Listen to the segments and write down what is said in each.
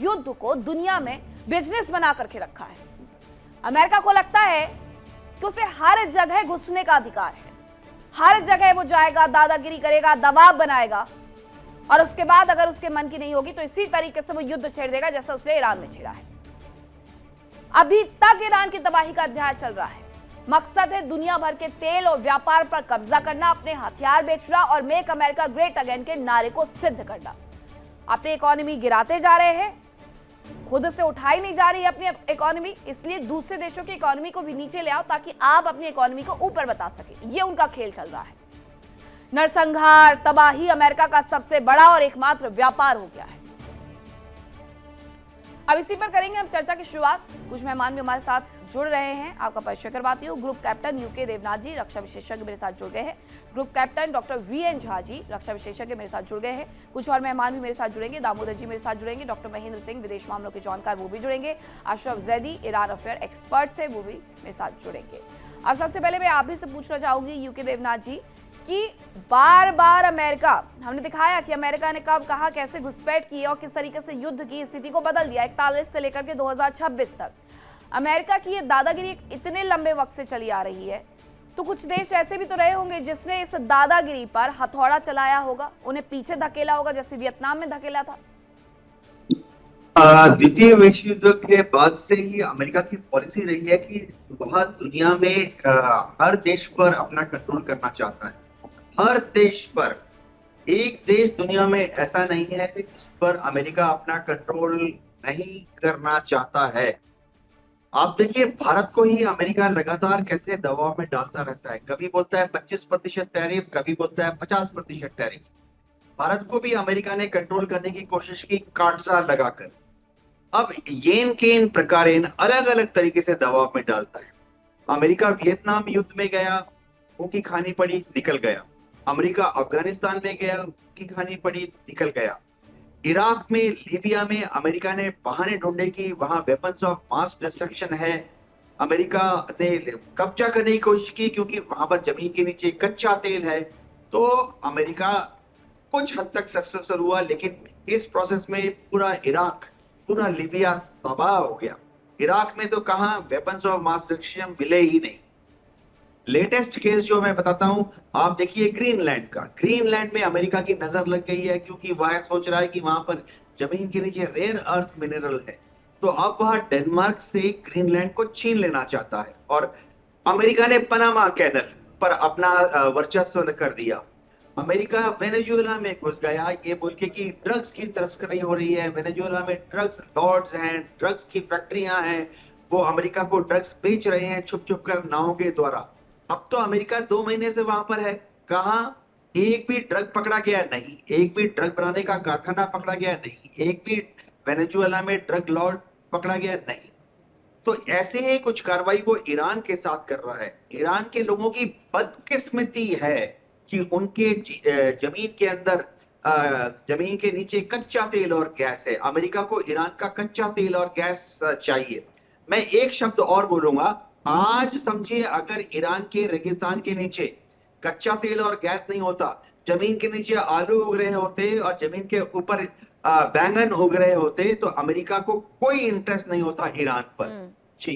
युद्ध को दुनिया में बिजनेस बना करके रखा है। अमेरिका को लगता है कि उसे हर जगह घुसने का अधिकार है, हर जगह वो जाएगा, दादागिरी करेगा, दबाव बनाएगा, और उसके बाद अगर उसके मन की नहीं होगी तो इसी तरीके से वो युद्ध छेड़ देगा जैसा उसने ईरान में छेड़ा है। अभी तक ईरान की तबाही का अध्याय चल रहा है। मकसद है दुनिया भर के तेल और व्यापार पर कब्जा करना, अपने हथियार बेचना और मेक अमेरिका ग्रेट अगेन के नारे को सिद्ध करना। अपनी इकोनॉमी गिराते जा रहे हैं, खुद से उठाई नहीं जा रही है अपनी इकोनॉमी, इसलिए दूसरे देशों की इकोनॉमी को भी नीचे ले आओ ताकि आप अपनी इकोनॉमी को ऊपर बता सके। ये उनका खेल चल रहा है। नरसंहार, तबाही अमेरिका का सबसे बड़ा और एकमात्र व्यापार हो गया है। अब इसी पर करेंगे हम चर्चा की शुरुआत। कुछ मेहमान भी हमारे साथ जुड़ रहे हैं, आपका परिचय करवाती हूँ। Group captain U K Devnath ji, रक्षा विशेषज्ञ, मेरे साथ जुड़ गए हैं। Group captain doctor V N Jha ji, रक्षा विशेषज्ञ, मेरे साथ जुड़ गए हैं। कुछ और मेहमान भी मेरे साथ जुड़ेंगे। दामोदर जी मेरे साथ जुड़ेंगे। डॉक्टर महेंद्र सिंह, विदेश मामलों के जानकार, वो भी जुड़ेंगे। Ashraf Zaidi, Iran affair expert से, वो भी मेरे साथ जुड़ेंगे। अब सबसे पहले मैं आप भी से पूछना चाहूंगी यूके देवनाथ जी कि बार बार अमेरिका, हमने दिखाया कि अमेरिका ने कब, कहां, कैसे घुसपैठ की और किस तरीके से युद्ध की स्थिति को बदल दिया 41 से लेकर के 2026 तक। अमेरिका की ये दादागिरी इतने लंबे वक्त से चली आ रही है, तो कुछ देश ऐसे भी तो रहे होंगे जिसने इस दादागिरी पर हथौड़ा चलाया होगा, उन्हें पीछे धकेला होगा, जैसे वियतनाम में धकेला था। द्वितीय विश्व युद्ध के बाद से ही अमेरिका की पॉलिसी रही है कि वह दुनिया में हर देश पर अपना कंट्रोल करना चाहता है। हर देश पर, एक देश दुनिया में ऐसा नहीं है कि जिस पर अमेरिका अपना कंट्रोल नहीं करना चाहता है। आप देखिए भारत को ही अमेरिका लगातार कैसे दबाव में डालता रहता है। कभी बोलता है 25% टैरिफ, कभी बोलता है 50% टैरिफ। भारत को भी अमेरिका ने कंट्रोल करने की कोशिश की, काटसा लगाकर। अब येन केन प्रकारेण अलग अलग तरीके से दबाव में डालता है। अमेरिका वियतनाम युद्ध में गया, उनकी खानी पड़ी, निकल गया। अमेरिका अफगानिस्तान में गया, उनकी खानी पड़ी, निकल गया। इराक में, लीबिया में अमेरिका ने बहाने ढूंढे कि वहां वेपन्स ऑफ मास डिस्ट्रक्शन है। अमेरिका ने कब्जा करने की कोशिश की क्योंकि वहां पर जमीन के नीचे कच्चा तेल है। तो अमेरिका कुछ हद तक सक्सेसफुल हुआ, लेकिन इस प्रोसेस में पूरा इराक, पूरा लीबिया तबाह हो गया। इराक में तो कहां वेपन्स ऑफ मास डिस्ट्रक्शन मिले ही नहीं। लेटेस्ट केस जो मैं बताता हूं, आप देखिए ग्रीनलैंड का। ग्रीनलैंड में अमेरिका की नजर लग गई है क्योंकि वह सोच रहा है कि वहां पर जमीन के नीचे रेयर अर्थ मिनरल है। तो अब वह डेनमार्क से ग्रीनलैंड को छीन लेना चाहता है और अमेरिका ने पनामा कैनल पर अपना वर्चस्व कर दिया। अमेरिका वेनेजुएला में घुस गया ये बोल के कि ड्रग्स की तस्करी हो रही है। वेनेजुएला में ड्रग्स लॉर्ड्स हैं, ड्रग्स की फैक्ट्रियां हैं, वो अमेरिका को ड्रग्स बेच रहे हैं छुप छुप कर नावों के द्वारा। अब तो अमेरिका 2 महीने से वहां पर है, कहां एक भी ड्रग पकड़ा गया नहीं, एक भी ड्रग बनाने का कारखाना पकड़ा गया नहीं, एक भी वेनेजुएला में ड्रग लॉर्ड पकड़ा गया नहीं। तो ऐसे ही कुछ कार्रवाई वो ईरान के साथ कर रहा है। ईरान के लोगों की बदकिस्मती है कि उनके जमीन के अंदर, जमीन के नीचे कच्चा तेल और गैस है। अमेरिका को ईरान का कच्चा तेल और गैस चाहिए। मैं एक शब्द और बोलूंगा, आज समझिए अगर ईरान के रेगिस्तान के नीचे कच्चा तेल और गैस नहीं होता, जमीन के नीचे आलू उग रहे होते और जमीन के ऊपर बैंगन उग रहे होते, तो अमेरिका को कोई इंटरेस्ट नहीं होता ईरान पर। जी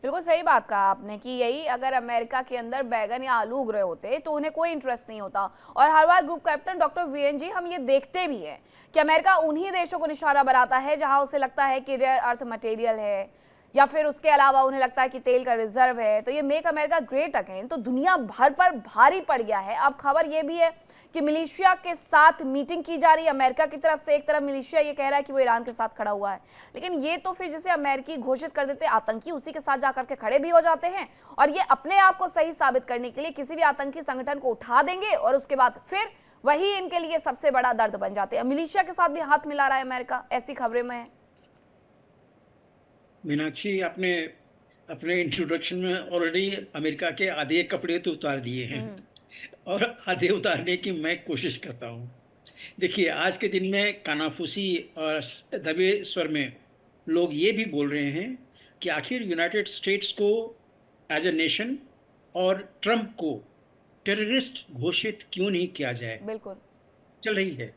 बिल्कुल सही बात कहा आपने कि यही अगर अमेरिका के अंदर बैगन या आलू उग रहे होते तो उन्हें कोई इंटरेस्ट नहीं होता। और हर बार ग्रुप कैप्टन डॉक्टर वीएन जी, हम ये देखते भी हैं कि अमेरिका उन्हीं देशों को निशाना बनाता है जहां उसे लगता है कि रेयर अर्थ मटेरियल है, या फिर उसके अलावा उन्हें लगता है कि तेल का रिजर्व है। तो ये मेक अमेरिका ग्रेट अगेन तो दुनिया भर पर भारी पड़ गया है। अब खबर ये भी है कि मिलिशिया के साथ मीटिंग की जा रही है अमेरिका की तरफ से। एक तरफ मिलिशिया ये कह रहा है कि वो ईरान के साथ खड़ा हुआ है, लेकिन ये तो फिर जैसे अमेरिकी घोषित कर देते आतंकी उसी के साथ जाकर के खड़े भी हो जाते हैं और ये अपने आप को सही साबित करने के लिए किसी भी आतंकी संगठन को उठा देंगे और उसके बाद फिर वही इनके लिए सबसे बड़ा दर्द बन जाते हैं। मिलिशिया के साथ भी हाथ मिला रहा है अमेरिका, ऐसी खबरें में है। मीनाक्षी, आपने अपने इंट्रोडक्शन में ऑलरेडी अमेरिका के आधे कपड़े तो उतार दिए हैं और आधे उतारने की मैं कोशिश करता हूँ। देखिए, आज के दिन में कानाफूसी और दबे स्वर में लोग ये भी बोल रहे हैं कि आखिर यूनाइटेड स्टेट्स को एज ए नेशन और ट्रंप को टेररिस्ट घोषित क्यों नहीं किया जाए। बिल्कुल चल रही है।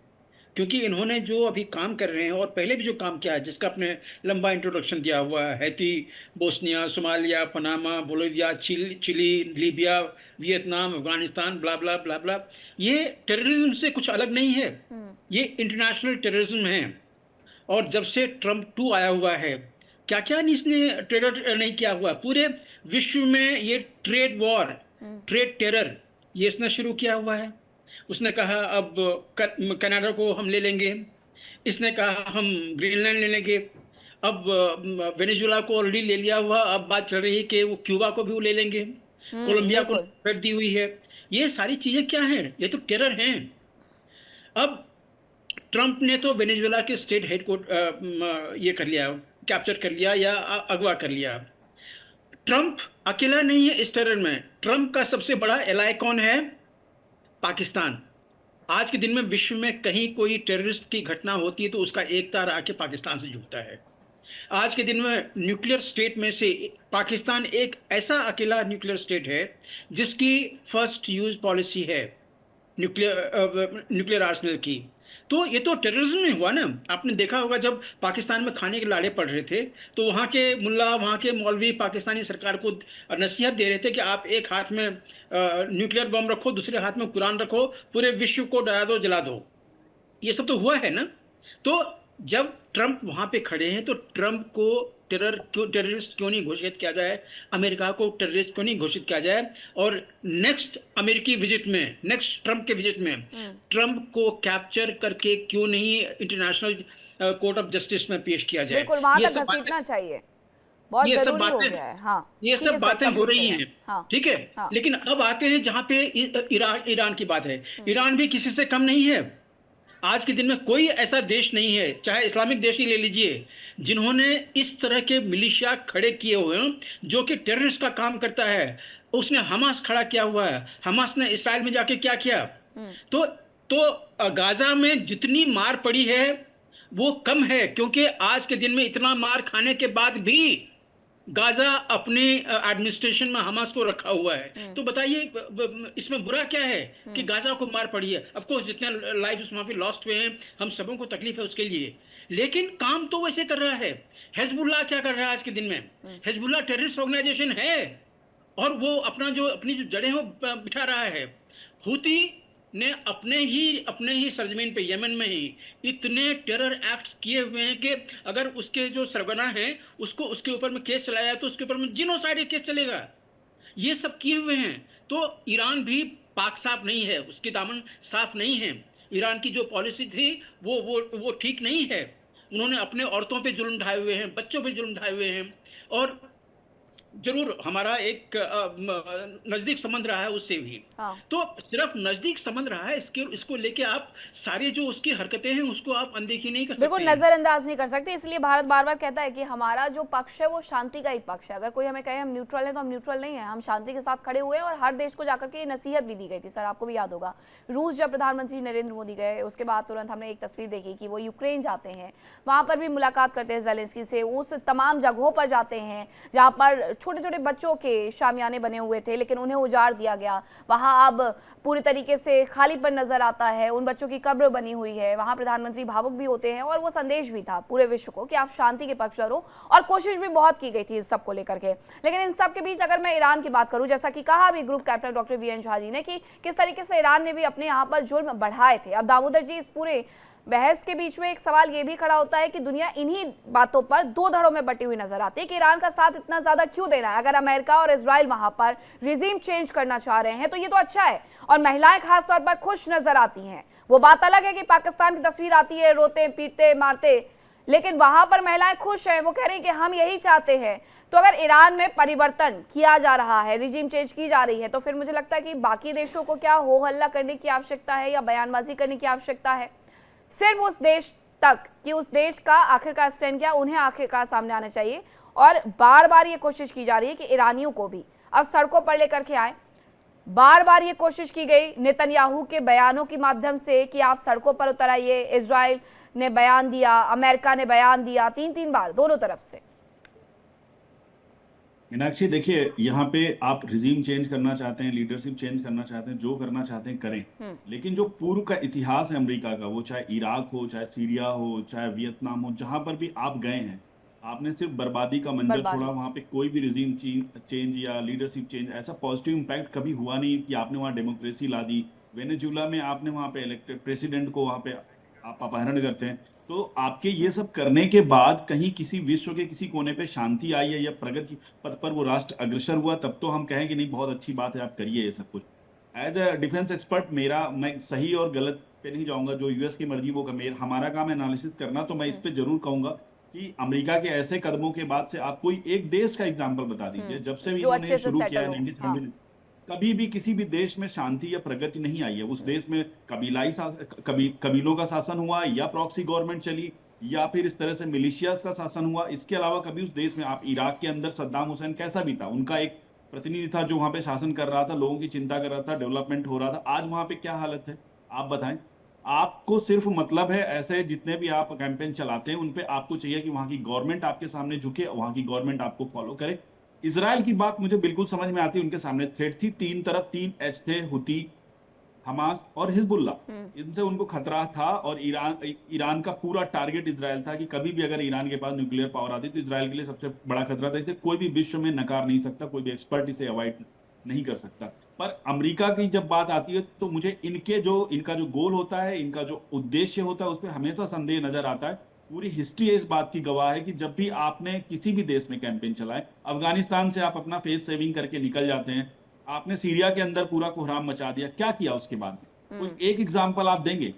क्योंकि इन्होंने जो अभी काम कर रहे हैं और पहले भी जो काम किया है, जिसका आपने लंबा इंट्रोडक्शन दिया हुआ है, Haiti, Bosnia, Somalia, Panama, Bolivia, Chile, Libya, Vietnam, Afghanistan, blah blah blah blah, ये टेररिज्म से कुछ अलग नहीं है, ये इंटरनेशनल टेररिज्म है। और जब से ट्रम्प 2 आया हुआ है, क्या क्या इसने टेरर नहीं किया हुआ, पूरे विश्व में ये ट्रेड वॉर, ट्रेड टेरर, ये इसने शुरू किया हुआ है। उसने कहा अब कनाडा को हम ले लेंगे, इसने कहा हम ग्रीनलैंड ले लेंगे, अब वेनेजुएला को ऑलरेडी ले लिया हुआ, अब बात चल रही है कि वो क्यूबा को भी वो ले लेंगे, कोलंबिया को बिल्कुल। थ्रेट दी हुई है। ये सारी चीजें क्या हैं? ये तो टेरर हैं। अब ट्रंप ने तो वेनेजुएला के स्टेट हेडक्वार्टर ये कर लिया, कैप्चर कर लिया या अगवा कर लिया। ट्रंप अकेला नहीं है इस टेरर में, ट्रंप का सबसे बड़ा एलाय कौन है? पाकिस्तान। आज के दिन में विश्व में कहीं कोई टेररिस्ट की घटना होती है तो उसका एक तार आके पाकिस्तान से जुड़ता है। आज के दिन में न्यूक्लियर स्टेट में से पाकिस्तान एक ऐसा अकेला न्यूक्लियर स्टेट है जिसकी फर्स्ट यूज पॉलिसी है न्यूक्लियर आर्सेनल की। तो ये तो टेररिज्म में हुआ ना। आपने देखा होगा जब पाकिस्तान में खाने के लाड़े पड़ रहे थे तो वहाँ के मुल्ला, वहाँ के मौलवी पाकिस्तानी सरकार को नसीहत दे रहे थे कि आप एक हाथ में न्यूक्लियर बम रखो, दूसरे हाथ में कुरान रखो, पूरे विश्व को डरा दो, जला दो। ये सब तो हुआ है ना। तो जब ट्रंप वहां पे खड़े हैं तो ट्रंप को टेररिस्ट क्यों नहीं घोषित किया जाए, अमेरिका को टेररिस्ट क्यों नहीं घोषित किया जाए, और नेक्स्ट अमेरिकी विजिट में, नेक्स्ट ट्रंप के विजिट में ट्रंप को कैप्चर करके क्यों नहीं इंटरनेशनल कोर्ट ऑफ जस्टिस में पेश किया जाए। बिल्कुल, वहां ये तक सब घसीटना चाहिए, बहुत ये सब जरूरी हो बातें गया है। हाँ, ये ठीक है सब सर, बातें हो कंप्लीट रही करें। हैं। हाँ ठीक है। हाँ। लेकिन अब आते हैं जहां पे ईरान की बात है। ईरान भी किसी से कम नहीं है। आज के दिन में कोई ऐसा देश नहीं है, चाहे इस्लामिक देश ही ले लीजिए, जिन्होंने इस तरह के मिलिशिया खड़े किए हुए हैं जो कि टेररिस्ट का काम करता है। उसने हमास खड़ा किया हुआ है। हमास ने इसराइल में जाके क्या किया? तो गाजा में जितनी मार पड़ी है वो कम है, क्योंकि आज के दिन में इतना मार खाने के बाद भी गाजा अपने एडमिनिस्ट्रेशन में हमास को रखा हुआ है। तो बताइए इसमें बुरा क्या है कि गाजा को मार पड़ी है? ऑफ कोर्स जितने लाइफ वहां पे लॉस्ट हुए हैं, हम सबों को तकलीफ है उसके लिए, लेकिन काम तो वैसे कर रहा है। हिजबुल्लाह क्या कर रहा है आज के दिन में? हिजबुल्लाह टेररिस्ट ऑर्गेनाइजेशन है और वो अपनी जो जड़ें वो बिठा रहा है। हूती ने अपने ही सरजमीन पे, यमन में ही इतने टेरर एक्ट्स किए हुए हैं कि अगर उसके जो सरगना है उसको उसके ऊपर में केस चलाया तो उसके ऊपर में जिनोसाइड केस चलेगा। ये सब किए हुए हैं। तो ईरान भी पाक साफ नहीं है, उसके दामन साफ नहीं है। ईरान की जो पॉलिसी थी वो ठीक नहीं है। उन्होंने अपने औरतों पे जुल्म ढाए हुए हैं, बच्चों पे जुल्म ढाए हुए हैं। और जरूर हमारा एक नजदीक संबंध रहा है उससे भी। हाँ। तो सिर्फ नजदीक संबंध रहा है, इसको लेके आप सारी जो उसकी हरकतें हैं उसको आप अनदेखी नहीं कर सकते। बिल्कुल नजरअंदाज नहीं कर सकते। इसलिए भारत बार बार कहता है कि हमारा जो पक्ष है वो शांति का ही पक्ष है। अगर कोई हमें कहे हम न्यूट्रल हैं तो हम न्यूट्रल नहीं है, हम शांति के साथ खड़े हुए हैं। और हर देश को जाकर के ये नसीहत भी दी गई थी। सर आपको भी याद होगा, रूस जब प्रधानमंत्री नरेंद्र मोदी गए उसके बाद तुरंत हमने एक तस्वीर देखी कि वो यूक्रेन जाते हैं, वहां पर भी मुलाकात करते हैं ज़ेलेंस्की से, उस तमाम जगहों पर जाते हैं जहाँ पर छोटे छोटे बच्चों के शामियाने बने हुए थे लेकिन उन्हें उजाड़ दिया गया। वहां अब पूरी तरीके से खालीपन नजर आता है, उन बच्चों की कब्र बनी हुई है। वहां प्रधानमंत्री भावुक भी होते हैं और वो संदेश भी था पूरे विश्व को कि आप शांति के पक्षधर हो। और कोशिश भी बहुत की गई थी इस सब को लेकर के। लेकिन इन सब के बीच अगर मैं ईरान की बात करूं, जैसा कि कहा भी group captain doctor V N Jha ji ने कि किस तरीके से ईरान ने भी अपने यहाँ पर जुल्म बढ़ाए थे। अब दामोदर जी, इस पूरे बहस के बीच में एक सवाल ये भी खड़ा होता है कि दुनिया इन्हीं बातों पर दो धड़ों में बटी हुई नजर आती है कि ईरान का साथ इतना ज्यादा क्यों देना है। अगर अमेरिका और इजराइल वहां पर रिजीम चेंज करना चाह रहे हैं तो ये तो अच्छा है और महिलाएं खासतौर पर खुश नजर आती हैं। वो बात अलग है कि पाकिस्तान की तस्वीर आती है रोते पीटते मारते, लेकिन वहां पर महिलाएं खुश हैं, वो कह रही हैं कि हम यही चाहते हैं। तो अगर ईरान में परिवर्तन किया जा रहा है, रिजीम चेंज की जा रही है, तो फिर मुझे लगता है कि बाकी देशों को क्या हो हल्ला करने की आवश्यकता है या बयानबाजी करने की आवश्यकता है? सिर्फ उस देश तक कि उस देश का आखिरकार स्टैंड क्या, उन्हें आखिरकार सामने आना चाहिए। और बार बार ये कोशिश की जा रही है कि ईरानियों को भी अब सड़कों पर लेकर के आए। बार बार ये कोशिश की गई नेतन्याहू के बयानों के माध्यम से कि आप सड़कों पर उतर आइए। इजराइल ने बयान दिया, अमेरिका ने बयान दिया, तीन बार दोनों तरफ से। मीनाक्षी देखिए, यहाँ पे आप रिजीम चेंज करना चाहते हैं, लीडरशिप चेंज करना चाहते हैं, जो करना चाहते हैं करें, लेकिन जो पूर्व का इतिहास है अमेरिका का, वो चाहे इराक हो, चाहे सीरिया हो, चाहे वियतनाम हो, जहां पर भी आप गए हैं, आपने सिर्फ बर्बादी का मंजर छोड़ा। बर्बादी। वहां पे कोई भी रिजीम चेंज या लीडरशिप चेंज ऐसा पॉजिटिव इम्पैक्ट कभी हुआ नहीं कि आपने वहाँ डेमोक्रेसी ला दी। वेनेजुला में आपने वहां पे इलेक्टेड प्रेसिडेंट को वहां पे आप अपहरण करते हैं। तो आपके ये सब करने के बाद कहीं किसी विश्व के किसी कोने पे शांति आई है या प्रगति पथ पर वो राष्ट्र अग्रसर हुआ, तब तो हम कहें कि नहीं बहुत अच्छी बात है, आप करिए ये सब कुछ। एज अ डिफेंस एक्सपर्ट मेरा, मैं सही और गलत पे नहीं जाऊंगा, जो यूएस की मर्जी वो हमारा काम है एनालिसिस करना। तो मैं इस पे जरूर कहूंगा कि अमेरिका के ऐसे कदमों के बाद से आप कोई एक देश का एग्जाम्पल बता दीजिए, जब से भी जो इन्होंने अच्छे से शुरू सेटल किया है हो। हाँ। 1970, कभी भी किसी भी देश में शांति या प्रगति नहीं आई है। उस देश में कबीलों का शासन हुआ, या प्रॉक्सी गवर्नमेंट चली, या फिर इस तरह से मिलिशियास का शासन हुआ। इसके अलावा कभी उस देश में, आप इराक के अंदर सद्दाम हुसैन कैसा भी था, उनका एक प्रतिनिधि था जो वहां पे शासन कर रहा था, लोगों की चिंता कर रहा था, डेवलपमेंट हो रहा था। आज वहां पे क्या हालत है, आप बताएं। आपको सिर्फ मतलब है, ऐसे जितने भी आप कैंपेन चलाते हैं उन पे आपको चाहिए कि वहां की गवर्नमेंट आपके सामने झुके, वहां की गवर्नमेंट आपको फॉलो करे। इसराइल की बात मुझे बिल्कुल समझ में आती है, उनके सामने थ्रेट थी, तीन तरफ तीन एच थे, हुती, हमास और हिजबुल्ला। इनसे उनको खतरा था, और ईरान ईरान का पूरा टारगेट इसराइल था कि कभी भी अगर ईरान के पास न्यूक्लियर पावर आती तो इसराइल के लिए सबसे बड़ा खतरा था। इसे कोई भी विश्व में नकार नहीं सकता, कोई भी एक्सपर्ट इसे अवॉइड नहीं कर सकता। पर अमेरिका की जब बात आती है तो मुझे इनका जो गोल होता है, इनका जो उद्देश्य होता है, उस पर हमेशा संदेह नजर आता है। पूरी हिस्ट्री इस बात की गवाह है कि जब भी आपने किसी भी देश में कैंपेन चलाए, अफगानिस्तान से आप अपना फेस सेविंग करके निकल जाते हैं, आपने सीरिया के अंदर पूरा कोहराम मचा दिया, क्या किया उसके बाद में, कोई एक एग्जाम्पल आप देंगे?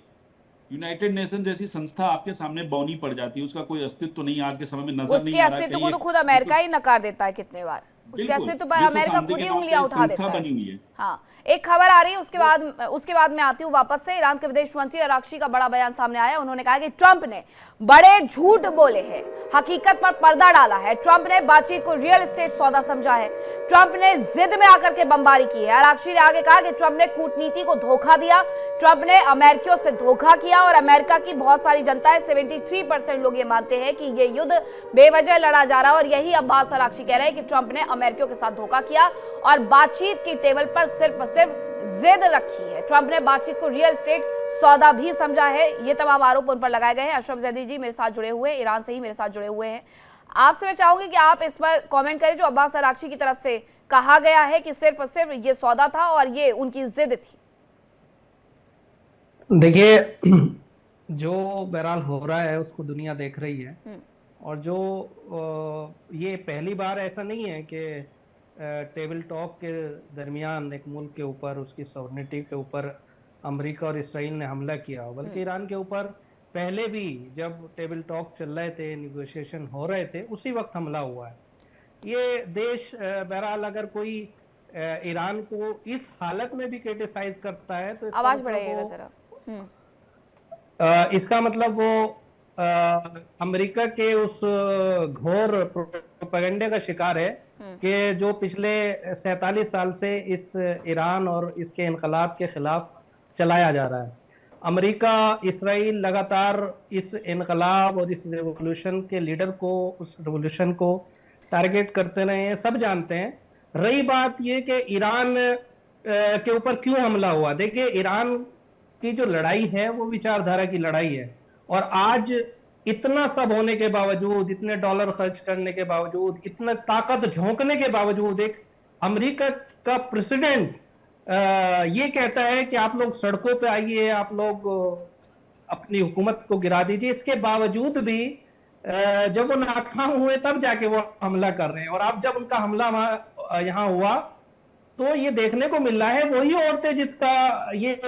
यूनाइटेड नेशन जैसी संस्था आपके सामने बौनी पड़ जाती है, उसका कोई अस्तित्व तो नहीं, आज के समय में नजर उसके नहीं आ रहा है अस्तित्व कहीं को तो खुद बिल्कुल अमेरिका ही नकार देता है कितने बार। उसके बिल्कुल अस्तित्व पर विश्व अमेरिका शांति खुद के ही नाम उंगलियां पे उठा संस्था देता है। बनी हुई है। हाँ, एक खबर आ रही है, उसके बाद मैं आती हूँ वापस से। ईरान के विदेश मंत्री अरागची का बड़ा बयान सामने आया। उन्होंने कहा कि ट्रंप ने बड़े झूठ बोले हैं, हकीकत पर पर्दा डाला है। ट्रंप ने बातचीत को रियल एस्टेट सौदा समझा है। ट्रंप ने जिद में आकर के बमबारी की है। अरागची ने आगे कहा कि ट्रंप ने कूटनीति को धोखा दिया, ट्रंप ने अमेरिकियों से धोखा किया, और अमेरिका की बहुत सारी जनता है, 73% लोग ये मानते हैं कि ये युद्ध बेवजह लड़ा जा रहा है। और यही अब्बास अरागची कह रहे हैं कि ट्रंप ने अमेरिकियों के साथ धोखा किया और बातचीत की टेबल पर सिर्फ जिद रखी है। ट्रंप ने बातचीत को रियल एस्टेट सौदा भी समझा है। ये तमाम आरोप उन पर लगाए गए हैं। अशरफ जैदी जी मेरे साथ जुड़े हुए हैं, ईरान से ही मेरे साथ जुड़े हुए हैं। आपसे मैं चाहूंगी कि आप इस पर कमेंट करें, जो अब्बास अरागची की तरफ से कहा गया है कि सिर्फ और सिर्फ ये सौदा था और ये उनकी जिद थी। देखिए, जो बहरहाल हो रहा है उसको दुनिया देख रही है, और जो ये पहली बार ऐसा नहीं है कि टेबल टॉक के दरमियान एक मुल्क के ऊपर, उसकी सॉवरेनिटी के ऊपर अमेरिका और इसराइल ने हमला किया, बल्कि ईरान के ऊपर पहले भी जब टेबल टॉक चल रहे थे, निगोशिएशन हो रहे थे, उसी वक्त हमला हुआ है। ये देश बहरहाल अगर कोई ईरान को इस हालत में भी क्रिटिसाइज करता है तो आवाज बढ़ाइएगा जरा। इसका मतलब वो अमेरिका के उस घोर प्रोपेगेंडे का शिकार है कि जो पिछले 47 साल से इस ईरान और इसके इनकलाब के खिलाफ चलाया जा रहा है। अमेरिका, इसराइल लगातार इस इनकलाब और इस रेवोल्यूशन के लीडर को, उस रेवोल्यूशन को टारगेट करते रहे हैं, सब जानते हैं। रही बात ये कि ईरान के ऊपर क्यों हमला हुआ, देखिए ईरान की जो लड़ाई है वो विचारधारा की लड़ाई है, और आज इतना सब होने के बावजूद, इतने डॉलर खर्च करने के बावजूद, इतना ताकत झोंकने के बावजूद, एक अमेरिका का प्रेसिडेंट ये कहता है कि आप लोग सड़कों पे आइए, आप लोग अपनी हुकूमत को गिरा दीजिए। इसके बावजूद भी जब वो नाकाम हुए तब जाके वो हमला कर रहे हैं। और अब जब उनका हमला यहाँ हुआ तो ये देखने को मिल रहा है वही औरतें जिसका ये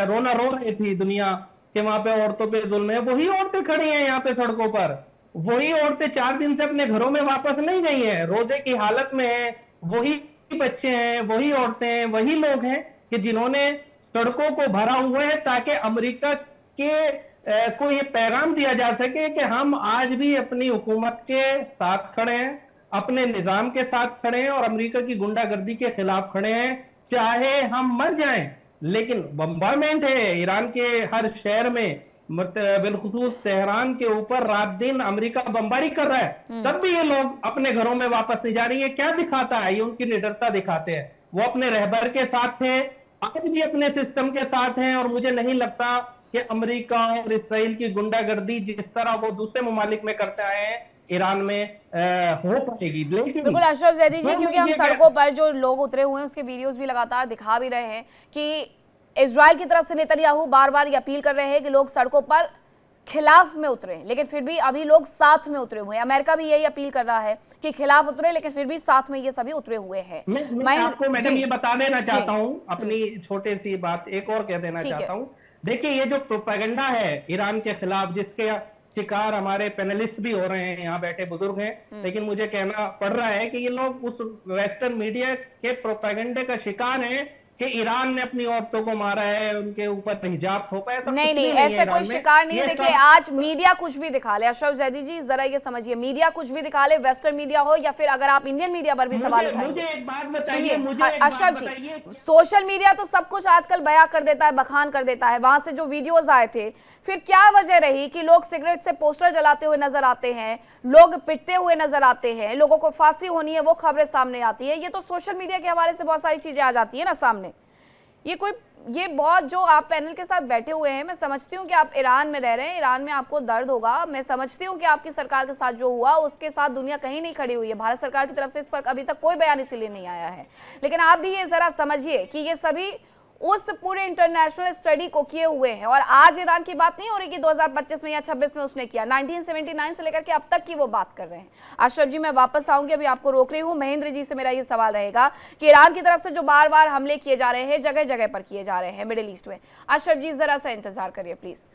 रोना रो रही थी दुनिया कि वहां पे औरतों पे जुल्म है, वही औरतें खड़ी हैं यहाँ पे सड़कों पर। वही औरतें 4 दिन से अपने घरों में वापस नहीं गई हैं, रोजे की हालत में है। वही बच्चे हैं, वही औरतें हैं, वही लोग हैं कि जिन्होंने सड़कों को भरा हुआ है ताकि अमेरिका के को ये पैगाम दिया जा सके कि हम आज भी अपनी हुकूमत के साथ खड़े हैं, अपने निजाम के साथ खड़े हैं और अमेरिका की गुंडागर्दी के खिलाफ खड़े हैं, चाहे हम मर जाएं। लेकिन बम्बारमेंट है ईरान के हर शहर में, बिलखुसूस तेहरान के ऊपर रात दिन अमेरिका बमबारी कर रहा है, तब भी ये लोग अपने घरों में वापस नहीं जा रही है। क्या दिखाता है? ये उनकी निडरता दिखाते हैं। वो अपने रहबर के साथ थे, आज भी अपने सिस्टम के साथ हैं, और मुझे नहीं लगता कि अमेरिका और इसराइल की गुंडागर्दी जिस तरह वो दूसरे ममालिक में करते आए हैं, ईरान में हो पाएगी। लेकिन बिल्कुल अशरफ जैदी जी, क्योंकि हम सड़कों पर जो लोग उतरे हुए हैं उसके वीडियोस भी लगातार दिखा भी रहे हैं कि इजराइल की तरफ से नेतन्याहू बार बार ये अपील कर रहे हैं कि लोग सड़कों पर खिलाफ में उतरे, लेकिन फिर भी अभी लोग साथ में उतरे हुए हैं। अमेरिका भी यही अपील कर रहा है कि खिलाफ उतरे, लेकिन फिर भी साथ में ये सभी उतरे हुए हैं। मैं आपको मैडम ये बता देना चाहता हूँ, अपनी छोटी सी बात एक और कह देना चाहता हूँ। देखिए, ये जो प्रोपेगेंडा है ईरान के खिलाफ, जिसके शिकार हमारे पैनलिस्ट भी हो रहे हैं, यहाँ बैठे बुजुर्ग हैं, लेकिन मुझे कहना पड़ रहा है कि ये लोग उस वेस्टर्न मीडिया के प्रोपेगेंडे का शिकार हैं कि ईरान ने अपनी औरतों को मारा है, उनके ऊपर हिजाब थोपा है। नहीं, ऐसा कोई शिकार नहीं है। देखिए, आज मीडिया कुछ भी दिखा ले, अशरफ जैदी जी जरा ये समझिए, मीडिया कुछ भी दिखा ले, वेस्टर्न मीडिया हो या फिर अगर आप इंडियन मीडिया पर भी सवाल उठाएंगे। मुझे एक बात बताइए, अशरफ जी, सोशल मीडिया तो सब कुछ आजकल बयां कर देता है, बखान कर देता है। वहां से जो वीडियोज आए थे, फिर क्या वजह रही कि लोग सिगरेट से पोस्टर जलाते हुए नजर आते हैं, लोग पिटते हुए नजर आते हैं, लोगों को फांसी होनी है वो खबरें सामने आती है। ये तो सोशल मीडिया के हवाले से बहुत सारी चीजें आ जाती है ना सामने। ये बहुत जो आप पैनल के साथ बैठे हुए हैं, मैं समझती हूँ कि आप ईरान में रह रहे हैं, ईरान में आपको दर्द होगा। मैं समझती हूँ कि आपकी सरकार के साथ जो हुआ उसके साथ दुनिया कहीं नहीं खड़ी हुई है। भारत सरकार की तरफ से इस पर अभी तक कोई बयान इसीलिए नहीं आया है। लेकिन आप भी ये जरा समझिए कि ये सभी उस पूरे इंटरनेशनल स्टडी को किए हुए हैं। और आज ईरान की बात नहीं हो रही कि 2025 में या 26 में उसने किया, 1979 से लेकर के अब तक की वो बात कर रहे हैं। अशरफ जी, मैं वापस आऊंगी, अभी आपको रोक रही हूँ। महेंद्र जी से मेरा ये सवाल रहेगा कि ईरान की तरफ से जो बार बार हमले किए जा रहे हैं, जगह जगह पर किए जा रहे हैं मिडिल ईस्ट में, अशरफ जी जरा सा इंतजार करिए प्लीज।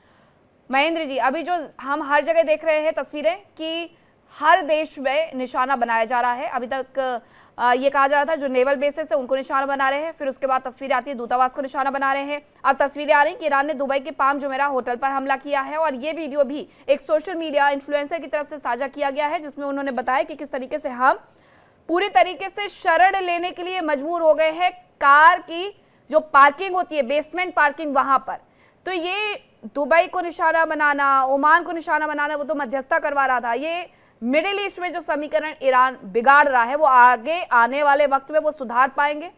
महेंद्र जी, अभी जो हम हर जगह देख रहे हैं तस्वीरें कि हर देश में निशाना बनाया जा रहा है। अभी तक ये कहा जा रहा था जो नेवल बेसेस है उनको निशाना बना रहे हैं, फिर उसके बाद तस्वीरें आती है दूतावास को निशाना बना रहे हैं। अब तस्वीरें आ रही कि ईरान ने दुबई के पाम जुमेरा होटल पर हमला किया है, और ये वीडियो भी एक सोशल मीडिया इन्फ्लुएंसर की तरफ से साझा किया गया है, जिसमें उन्होंने बताया कि किस तरीके से हम पूरी तरीके से शरण लेने के लिए मजबूर हो गए हैं कार की जो पार्किंग होती है, बेसमेंट पार्किंग, वहां पर। तो ये दुबई को निशाना बनाना, ओमान को निशाना बनाना, वो तो मध्यस्थता करवा रहा था। ये मिडिल ईस्ट में जो समीकरण ईरान बिगाड़ रहा है, वो आगे आने वाले वक्त में वो सुधार पाएंगे।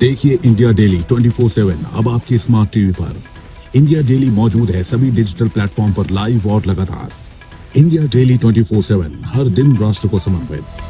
देखिए इंडिया डेली 24/7 अब आपकी स्मार्ट टीवी पर। इंडिया डेली मौजूद है सभी डिजिटल प्लेटफॉर्म पर लाइव और लगातार। इंडिया डेली 24/7 हर दिन राष्ट्र को समर्पित।